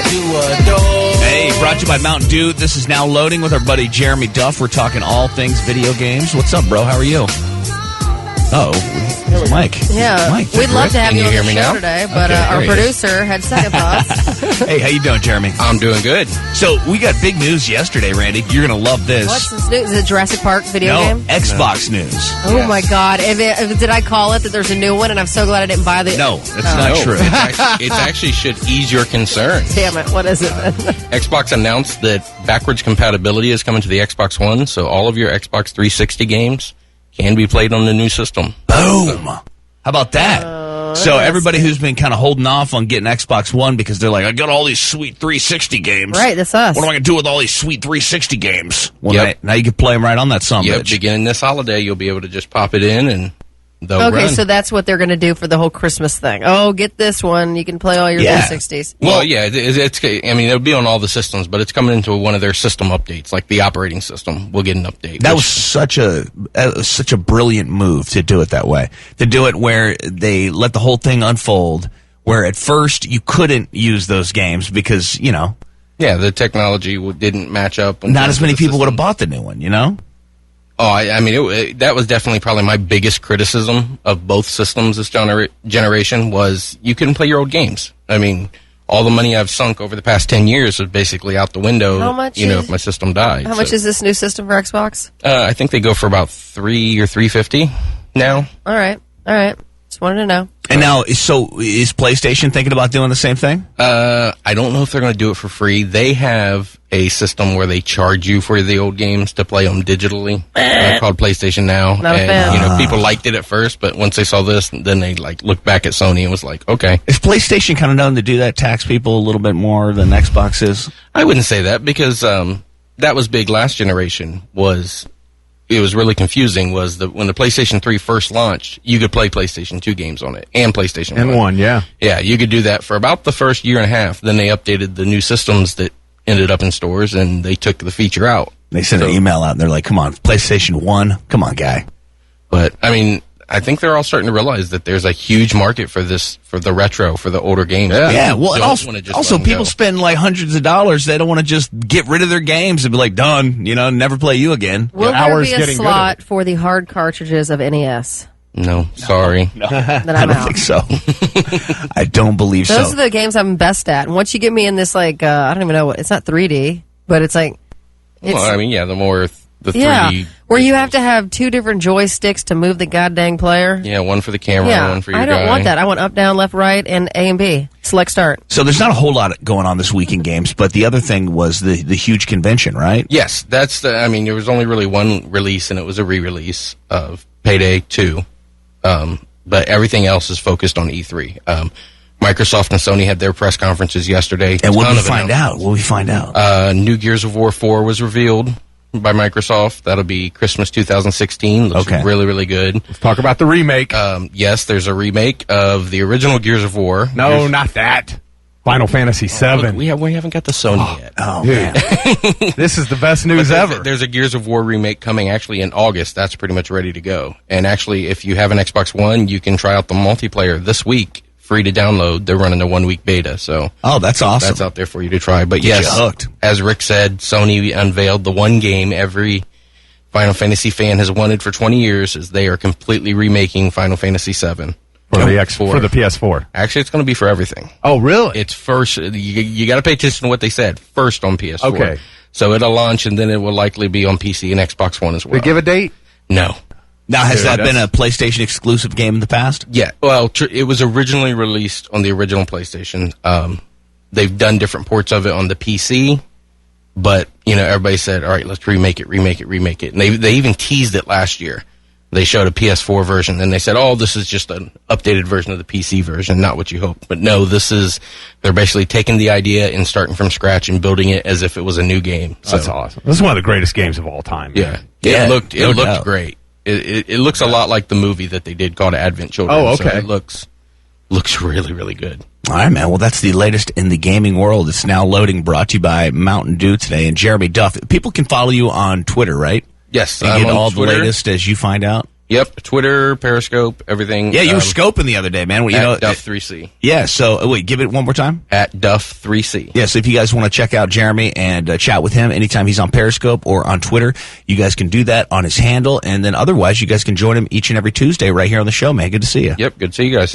Hey, brought to you by Mountain Dew. This is now loading with our buddy Jeremy Duff. We're talking all things video games. What's up, bro? How are you? Mike. Yeah, Mike, we'd love to have you on the show now? today, but Okay, our there he is. producer had second thoughts. Hey, how you doing, Jeremy? I'm doing good. So, we got big news yesterday, Randy. You're going to love this. What's this news? Is it Jurassic Park video No, game? Xbox news. Oh my God! Did I call it that? There's a new one, and I'm so glad I didn't buy the. No, that's not true. It actually should ease your concern. Damn it! What is it? Xbox announced that backwards compatibility is coming to the Xbox One, so all of your Xbox 360 games can be played on the new system. Boom. How about that? So everybody who's been kind of holding off on getting Xbox One because they're like, I got all these sweet 360 games. Right, that's us. What am I going to do with all these sweet 360 games? Well, Yep. now you can play them right on that Yep, bitch. beginning this holiday, you'll be able to just pop it in and they'll Okay, run. so that's what they're going to do for the whole Christmas thing. Oh, get this one. You can play all your Yeah. 360s. Well, yeah, it's. I mean, it'll be on all the systems, but it's coming into one of their system updates, like the operating system. We'll get an update. That was such a brilliant move to do it that way. To do it where they let the whole thing unfold, where at first you couldn't use those games because, yeah, the technology didn't match up. not as many people would have bought the new one, Oh, I mean, that was definitely probably my biggest criticism of both systems this generation was you couldn't play your old games. I mean, all the money I've sunk over the past 10 years is basically out the window. How much if my system died. How much is this new system for Xbox? I think they go for about $3 or $350 now. All right. Just wanted to know. And now, so is PlayStation thinking about doing the same thing? I don't know if they're going to do it for free. They have a system where they charge you for the old games to play them digitally, called PlayStation Now. Not a fan. People liked it at first, but once they saw this, then they looked back at Sony and was like, okay. Is PlayStation kind of known to do that, tax people a little bit more than Xbox is? I wouldn't say that because that was big last generation. It was really confusing. Was when the PlayStation 3 first launched, you could play PlayStation 2 games on it and PlayStation 1. And 1, yeah. Yeah, you could do that for about the first year and a half. Then they updated the new systems that ended up in stores, and they took the feature out. They sent an email out, and they're like, come on, PlayStation 1, come on, guy. But, I mean, I think they're all starting to realize that there's a huge market for this, for the retro, for the older games. Yeah, well, and Don't wanna just also let 'em people go. spend like hundreds of dollars. They don't want to just get rid of their games and be like, done, never play you again. Will there hours be a getting good at slot for the hard cartridges of NES? No, sorry. Then I I'm don't out. think so. I don't believe Those so. are the games I'm best at. And once you get me in this, I don't even know what, it's not 3D, but it's like, it's, Well, I mean, yeah, the more the 3D. yeah, where you have to have two different joysticks to move the goddamn player. Yeah, one for the camera, Yeah, one for your I don't guy. want that. I want up, down, left, right, and A and B. Select, start. So there's not a whole lot going on this week in games, but the other thing was the huge convention, right? Yes, there was only really one release, and it was a re-release of PayDay 2. But everything else is focused on E3. Microsoft and Sony had their press conferences yesterday. And what Ton did of we find out? What did we find out? New Gears of War 4 was revealed by Microsoft. That'll be Christmas 2016. Looks Okay. really, really good. Let's talk about the remake. Yes, there's a remake of the original Gears of War. No, not that. Final Fantasy VII. We haven't got the Sony yet. Oh, Dude, man. this is the best news There's- ever. There's a Gears of War remake coming actually in August. That's pretty much ready to go. And actually, if you have an Xbox One, you can try out the multiplayer this week, free to download. They're running a 1-week beta, so Oh, that's awesome. that's out there for you to try. But Get you yes, hooked. as Rick said, Sony unveiled the one game every Final Fantasy fan has wanted for 20 years, is they are completely remaking Final Fantasy VII. for the PS4. Actually, it's going to be for everything. Oh, really? It's first. You got to pay attention to what they said. First on PS4. Okay. So it'll launch, and then it will likely be on PC and Xbox One as well. They give a date? No. Now, has Dude, that been a that's- PlayStation exclusive game in the past? Yeah. Well, it was originally released on the original PlayStation. They've done different ports of it on the PC, but everybody said, "All right, let's remake it." And they even teased it last year. They showed a PS4 version, and they said, "Oh, this is just an updated version of the PC version, not what you hoped." But no, they're basically taking the idea and starting from scratch and building it as if it was a new game. So, That's awesome. This is one of the greatest games of all time. yeah, Yeah, it looked no doubt. great. It looks a lot like the movie that they did called Advent Children. Oh, So okay. it looks really, really good. All right, man. Well, that's the latest in the gaming world. It's now loading, brought to you by Mountain Dew today. And Jeremy Duff. People can follow you on Twitter, right? Yes, And I'm get on all Twitter. the latest as you find out? Yep, Twitter, Periscope, everything. Yeah, you were scoping the other day, man. You know, at Duff3C. Yeah, so wait, give it one more time. At Duff3C. Yeah, so if you guys want to check out Jeremy and chat with him anytime he's on Periscope or on Twitter, you guys can do that on his handle. And then otherwise, you guys can join him each and every Tuesday right here on the show, man. Good to see you. Yep, good to see you guys.